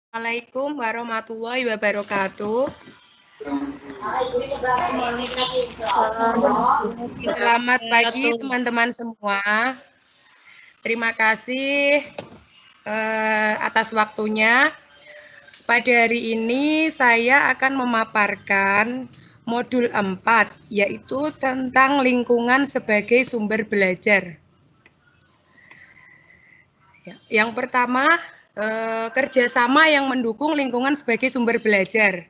Assalamualaikum warahmatullahi wabarakatuh. Selamat pagi teman-teman semua. Terima kasih atas waktunya. Pada hari ini saya akan memaparkan modul 4, yaitu tentang lingkungan sebagai sumber belajar. Yang pertama, kerjasama yang mendukung lingkungan sebagai sumber belajar.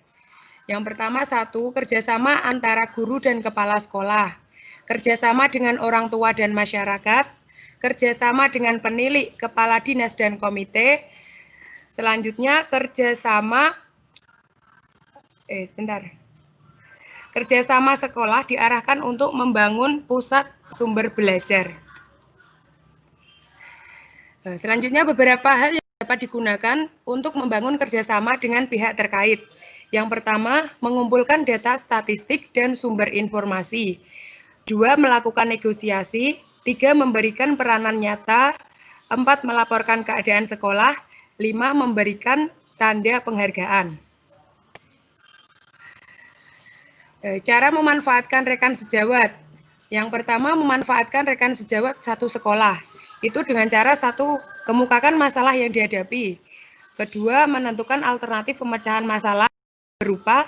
Yang pertama, satu, kerjasama antara guru dan kepala sekolah, kerjasama dengan orang tua dan masyarakat, kerjasama dengan penilik, kepala dinas dan komite. Selanjutnya, kerjasama sekolah diarahkan untuk membangun pusat sumber belajar. Selanjutnya, beberapa hal yang dapat digunakan untuk membangun kerjasama dengan pihak terkait. Yang pertama, mengumpulkan data statistik dan sumber informasi. 2, melakukan negosiasi. 3, memberikan peranan nyata. 4, melaporkan keadaan sekolah. 5, memberikan tanda penghargaan. Cara memanfaatkan rekan sejawat. Yang pertama, memanfaatkan rekan sejawat satu sekolah. Itu dengan cara satu, kemukakan masalah yang dihadapi. Kedua, menentukan alternatif pemecahan masalah berupa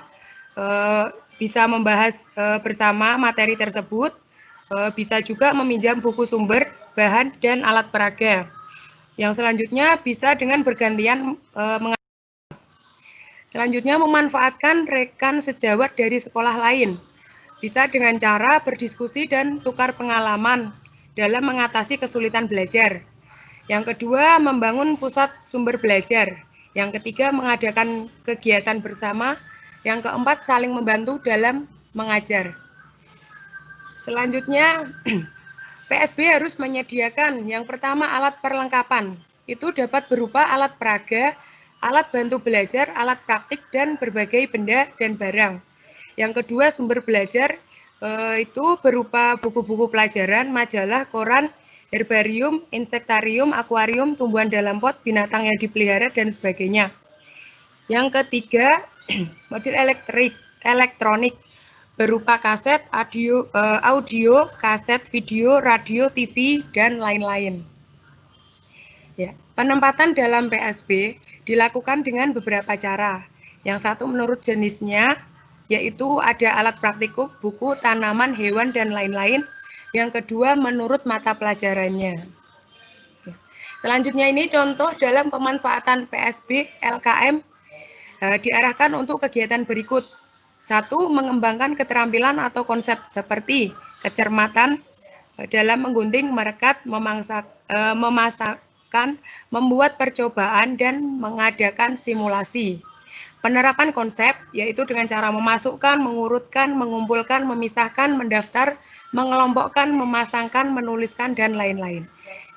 bisa membahas bersama materi tersebut, bisa juga meminjam buku sumber, bahan, dan alat peraga. Yang selanjutnya bisa dengan bergantian Selanjutnya, memanfaatkan rekan sejawat dari sekolah lain. Bisa dengan cara berdiskusi dan tukar pengalaman dalam mengatasi kesulitan belajar. Yang kedua, membangun pusat sumber belajar. Yang ketiga, mengadakan kegiatan bersama. Yang keempat, saling membantu dalam mengajar. Selanjutnya, PSB harus menyediakan yang pertama alat perlengkapan. Itu dapat berupa alat peraga, alat bantu belajar, alat praktik, dan berbagai benda dan barang. Yang kedua, sumber belajar itu berupa buku-buku pelajaran, majalah, koran, herbarium, insektarium, akuarium, tumbuhan dalam pot, binatang yang dipelihara, dan sebagainya. Yang ketiga, modul elektronik berupa kaset, audio, kaset, video, radio, TV, dan lain-lain. Ya, penempatan dalam PSB dilakukan dengan beberapa cara. Yang satu menurut jenisnya, yaitu ada alat praktikum, buku, tanaman, hewan, dan lain-lain. Yang kedua menurut mata pelajarannya. Selanjutnya ini contoh dalam pemanfaatan PSB LKM diarahkan untuk kegiatan berikut. 1. Mengembangkan keterampilan atau konsep seperti kecermatan dalam menggunting, merekat, memasakkan, membuat percobaan, dan mengadakan simulasi. Penerapan konsep, yaitu dengan cara memasukkan, mengurutkan, mengumpulkan, memisahkan, mendaftar, mengelompokkan, memasangkan, menuliskan, dan lain-lain.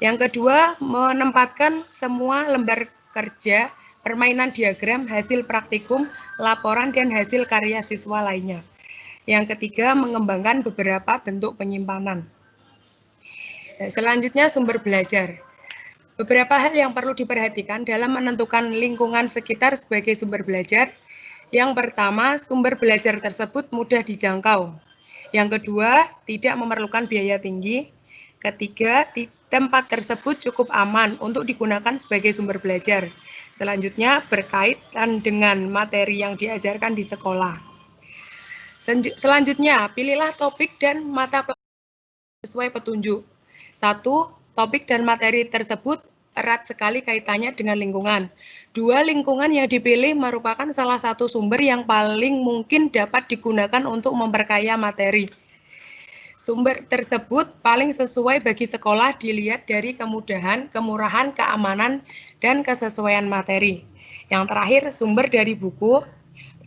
Yang kedua, menempatkan semua lembar kerja, permainan diagram, hasil praktikum, laporan, dan hasil karya siswa lainnya. Yang ketiga, mengembangkan beberapa bentuk penyimpanan. Selanjutnya, sumber belajar. Beberapa hal yang perlu diperhatikan dalam menentukan lingkungan sekitar sebagai sumber belajar. Yang pertama, sumber belajar tersebut mudah dijangkau. Yang kedua, tidak memerlukan biaya tinggi. Ketiga, tempat tersebut cukup aman untuk digunakan sebagai sumber belajar. Selanjutnya, berkaitan dengan materi yang diajarkan di sekolah. Selanjutnya, pilihlah topik dan mata pelajaran sesuai petunjuk. 1. Topik dan materi tersebut erat sekali kaitannya dengan lingkungan. 2. Lingkungan yang dipilih merupakan salah satu sumber yang paling mungkin dapat digunakan untuk memperkaya materi. Sumber tersebut paling sesuai bagi sekolah dilihat dari kemudahan, kemurahan, keamanan, dan kesesuaian materi. Yang terakhir, sumber dari buku,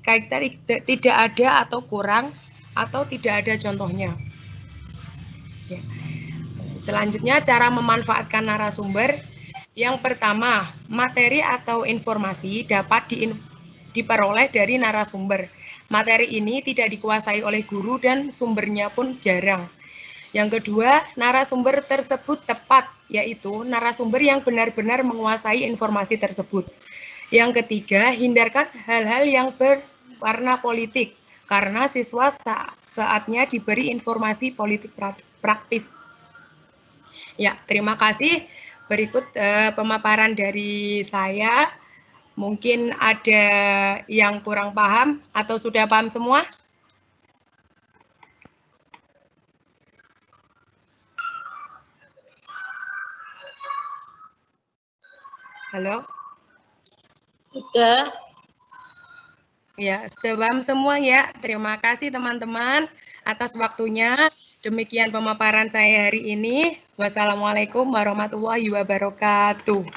kaitan tidak ada atau kurang, atau tidak ada contohnya. Ya. Selanjutnya, cara memanfaatkan narasumber. Yang pertama, materi atau informasi dapat diperoleh dari narasumber. Materi ini tidak dikuasai oleh guru dan sumbernya pun jarang. Yang kedua, narasumber tersebut tepat, yaitu narasumber yang benar-benar menguasai informasi tersebut. Yang ketiga, hindarkan hal-hal yang berwarna politik, karena siswa saatnya diberi informasi politik praktis. Ya, terima kasih. Berikut pemaparan dari saya. Mungkin ada yang kurang paham atau sudah paham semua? Halo? Sudah. Ya, sudah paham semua ya. Terima kasih teman-teman atas waktunya. Demikian pemaparan saya hari ini. Wassalamualaikum warahmatullahi wabarakatuh.